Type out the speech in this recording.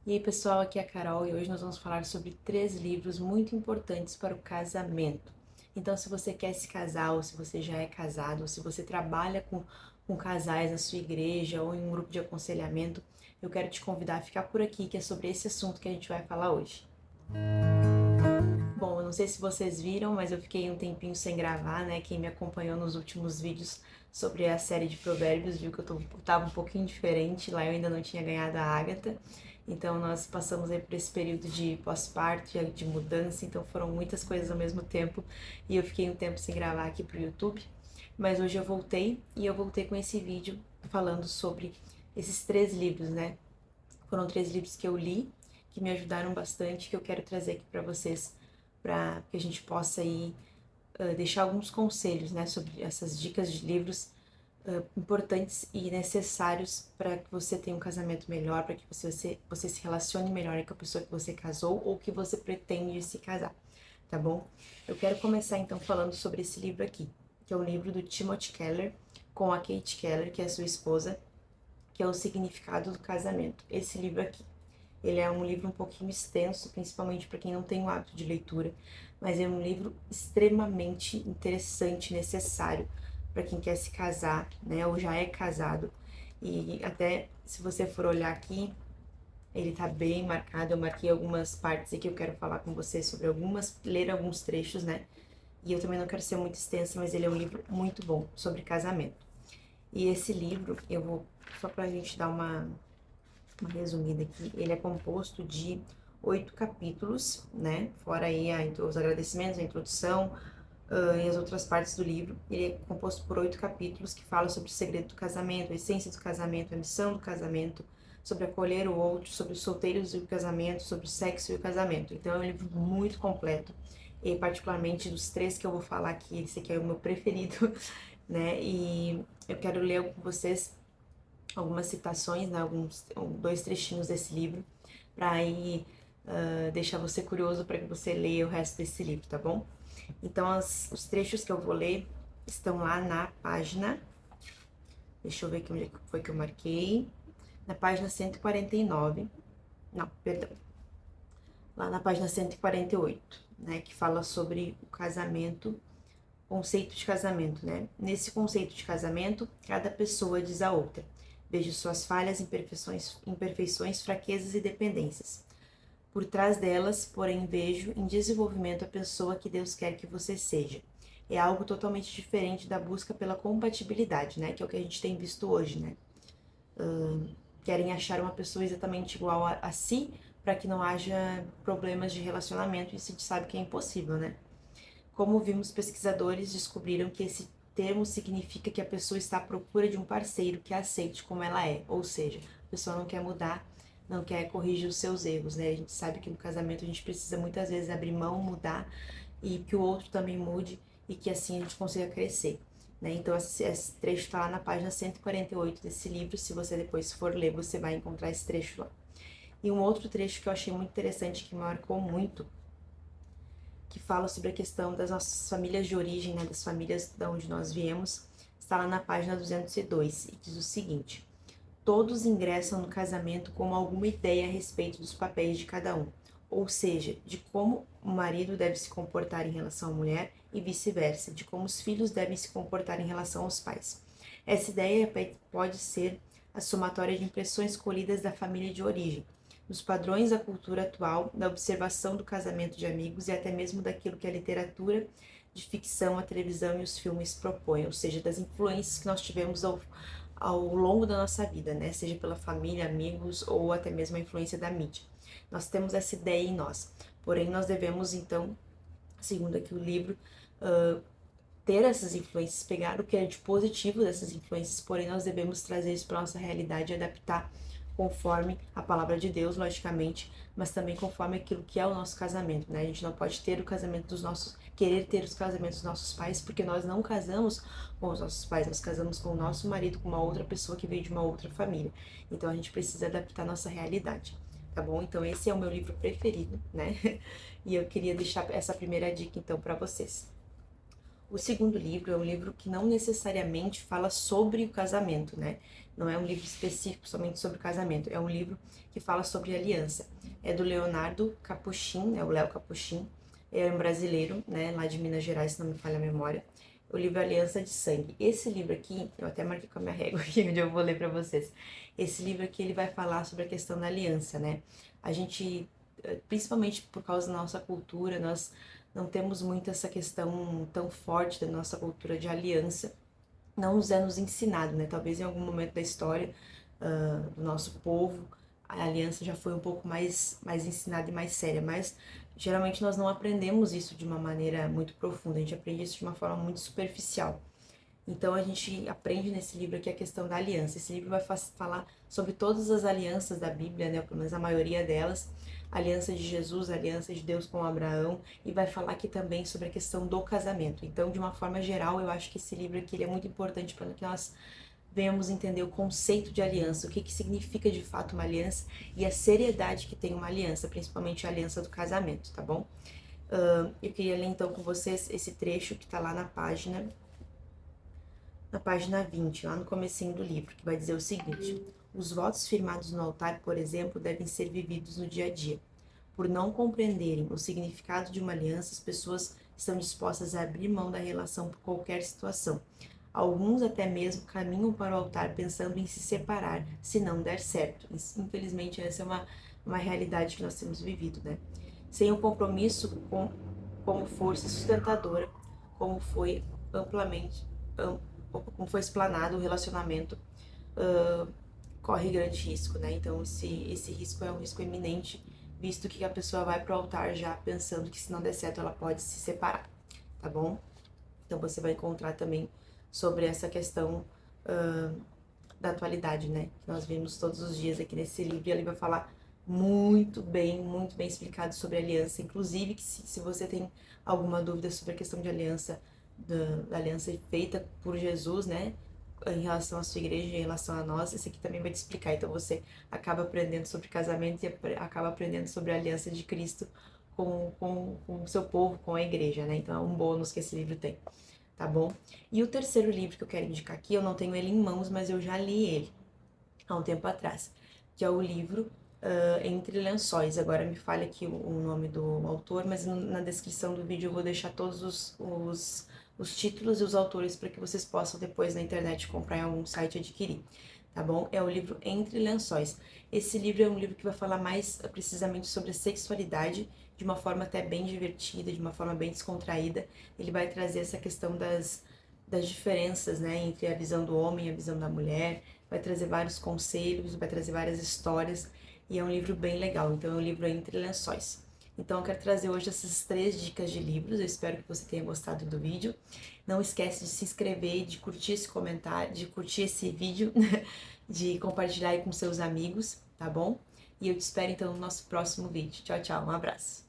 E aí, pessoal, aqui é a Carol e hoje nós vamos falar sobre 3 livros muito importantes para o casamento. Então, se você quer se casar, ou se você já é casado, ou se você trabalha com casais na sua igreja ou em um grupo de aconselhamento, eu quero te convidar a ficar por aqui, que é sobre esse assunto que a gente vai falar hoje. Bom, eu não sei se vocês viram, mas eu fiquei um tempinho sem gravar, né? Quem me acompanhou nos últimos vídeos sobre a série de Provérbios viu que tava um pouquinho diferente. Lá eu ainda não tinha ganhado a Ágata. Então nós passamos aí por esse período de pós-parto, de mudança, então foram muitas coisas ao mesmo tempo. E eu fiquei um tempo sem gravar aqui pro YouTube. Mas hoje eu voltei e eu voltei com esse vídeo falando sobre esses 3 livros, né? Foram 3 livros que eu li, que me ajudaram bastante, que eu quero trazer aqui para vocês, para que a gente possa aí deixar alguns conselhos, né, sobre essas dicas de livros importantes e necessários para que você tenha um casamento melhor, para que você se relacione melhor com a pessoa que você casou ou que você pretende se casar, tá bom? Eu quero começar então falando sobre esse livro aqui, que é o livro do Timothy Keller com a Kate Keller, que é a sua esposa, que é O Significado do Casamento. Esse livro aqui. Ele é um livro um pouquinho extenso, principalmente para quem não tem o hábito de leitura, mas é um livro extremamente interessante, necessário para quem quer se casar, né, ou já é casado. E até se você for olhar aqui, ele tá bem marcado. Eu marquei algumas partes aqui que eu quero falar com você sobre ler alguns trechos, né? E eu também não quero ser muito extensa, mas ele é um livro muito bom sobre casamento. E esse livro, eu vou, só pra gente dar uma resumida aqui, ele é composto de 8 capítulos, né? Fora aí os agradecimentos, a introdução e as outras partes do livro. Ele é composto por 8 capítulos que falam sobre o segredo do casamento, a essência do casamento, a missão do casamento, sobre acolher o outro, sobre os solteiros e o casamento, sobre o sexo e o casamento. Então é um livro muito completo. E particularmente dos 3 que eu vou falar aqui, esse aqui é o meu preferido, né? E eu quero ler com vocês algumas citações, né, 2 trechinhos desse livro, para aí deixar você curioso para que você leia o resto desse livro, tá bom? Então, os trechos que eu vou ler estão lá na página, deixa eu ver aqui onde foi que eu marquei, na página 149, não, perdão, lá na página 148, né, que fala sobre o casamento, conceito de casamento, né? Nesse conceito de casamento, cada pessoa diz a outra: vejo suas falhas, imperfeições, fraquezas e dependências. Por trás delas, porém, vejo em desenvolvimento a pessoa que Deus quer que você seja. É algo totalmente diferente da busca pela compatibilidade, né? Que é o que a gente tem visto hoje, né? Querem achar uma pessoa exatamente igual a si para que não haja problemas de relacionamento. Isso a gente sabe que é impossível, né? Como vimos, pesquisadores descobriram que esse termo significa que a pessoa está à procura de um parceiro que a aceite como ela é, ou seja, a pessoa não quer mudar, não quer corrigir os seus erros, né? A gente sabe que no casamento a gente precisa muitas vezes abrir mão, mudar e que o outro também mude e que assim a gente consiga crescer, né? Então esse trecho está lá na página 148 desse livro. Se você depois for ler, você vai encontrar esse trecho lá. E um outro trecho que eu achei muito interessante, que me marcou muito, que fala sobre a questão das nossas famílias de origem, né, das famílias de onde nós viemos, está lá na página 202 e diz o seguinte: todos ingressam no casamento com alguma ideia a respeito dos papéis de cada um, ou seja, de como o marido deve se comportar em relação à mulher e vice-versa, de como os filhos devem se comportar em relação aos pais. Essa ideia pode ser a somatória de impressões colhidas da família de origem, dos padrões da cultura atual, da observação do casamento de amigos e até mesmo daquilo que a literatura de ficção, a televisão e os filmes propõem, ou seja, das influências que nós tivemos ao longo da nossa vida, né? Seja pela família, amigos ou até mesmo a influência da mídia. Nós temos essa ideia em nós, porém nós devemos então, segundo aqui o livro, ter essas influências, pegar o que é de positivo dessas influências, porém nós devemos trazer isso para nossa realidade e adaptar conforme a palavra de Deus, logicamente, mas também conforme aquilo que é o nosso casamento, né? A gente não pode ter o casamento dos nossos, querer ter os casamentos dos nossos pais, porque nós não casamos com os nossos pais, nós casamos com o nosso marido, com uma outra pessoa que veio de uma outra família. Então a gente precisa adaptar a nossa realidade, tá bom? Então esse é o meu livro preferido, né? E eu queria deixar essa primeira dica então para vocês. O segundo livro é um livro que não necessariamente fala sobre o casamento, né? Não é um livro específico somente sobre o casamento, é um livro que fala sobre aliança. É do Leonardo Capuchin, né? O Léo Capuchin, é um brasileiro, né? Lá de Minas Gerais, se não me falha a memória. O livro Aliança de Sangue. Esse livro aqui, eu até marquei com a minha régua aqui, onde eu vou ler para vocês. Esse livro aqui, ele vai falar sobre a questão da aliança, né? A gente, principalmente por causa da nossa cultura, nós não temos muito essa questão tão forte da nossa cultura de aliança, não nos é nos ensinado, né? Talvez em algum momento da história do nosso povo, a aliança já foi um pouco mais ensinada e mais séria, mas geralmente nós não aprendemos isso de uma maneira muito profunda, a gente aprende isso de uma forma muito superficial. Então a gente aprende nesse livro aqui a questão da aliança. Esse livro vai falar sobre todas as alianças da Bíblia, né? Pelo menos a maioria delas. A aliança de Jesus, a aliança de Deus com Abraão, e vai falar aqui também sobre a questão do casamento. Então, de uma forma geral, eu acho que esse livro aqui ele é muito importante para que nós venhamos entender o conceito de aliança, o que significa de fato uma aliança e a seriedade que tem uma aliança, principalmente a aliança do casamento, tá bom? Eu queria ler então com vocês esse trecho que está lá na página 20, lá no comecinho do livro, que vai dizer o seguinte: os votos firmados no altar, por exemplo, devem ser vividos no dia a dia. Por não compreenderem o significado de uma aliança, as pessoas estão dispostas a abrir mão da relação por qualquer situação. Alguns até mesmo caminham para o altar pensando em se separar se não der certo. Infelizmente, essa é uma realidade que nós temos vivido, né? Sem o compromisso como força sustentadora, como foi amplamente como foi explanado, o relacionamento corre grande risco, né? Então esse risco é um risco iminente, visto que a pessoa vai pro altar já pensando que se não der certo ela pode se separar, tá bom? Então você vai encontrar também sobre essa questão da atualidade, né? Que nós vemos todos os dias aqui nesse livro, e ele vai falar muito bem explicado sobre aliança, inclusive que se você tem alguma dúvida sobre a questão de aliança, da aliança feita por Jesus, né? Em relação à sua igreja, em relação a nós, esse aqui também vai te explicar. Então você acaba aprendendo sobre casamento e acaba aprendendo sobre a aliança de Cristo com o seu povo, com a igreja, né? Então é um bônus que esse livro tem, tá bom? E o terceiro livro que eu quero indicar aqui, eu não tenho ele em mãos, mas eu já li ele há um tempo atrás, que é o livro Entre Lençóis. Agora me falha aqui o nome do autor, mas na descrição do vídeo eu vou deixar todos os títulos e os autores para que vocês possam depois na internet comprar em algum site e adquirir, tá bom? É o livro Entre Lençóis. Esse livro é um livro que vai falar mais precisamente sobre a sexualidade, de uma forma até bem divertida, de uma forma bem descontraída. Ele vai trazer essa questão das diferenças, né, entre a visão do homem e a visão da mulher, vai trazer vários conselhos, vai trazer várias histórias, e é um livro bem legal. Então é um livro Entre Lençóis. Então eu quero trazer hoje essas 3 dicas de livros, eu espero que você tenha gostado do vídeo. Não esquece de se inscrever, de curtir esse comentário, de curtir esse vídeo, de compartilhar aí com seus amigos, tá bom? E eu te espero então no nosso próximo vídeo. Tchau, tchau, um abraço!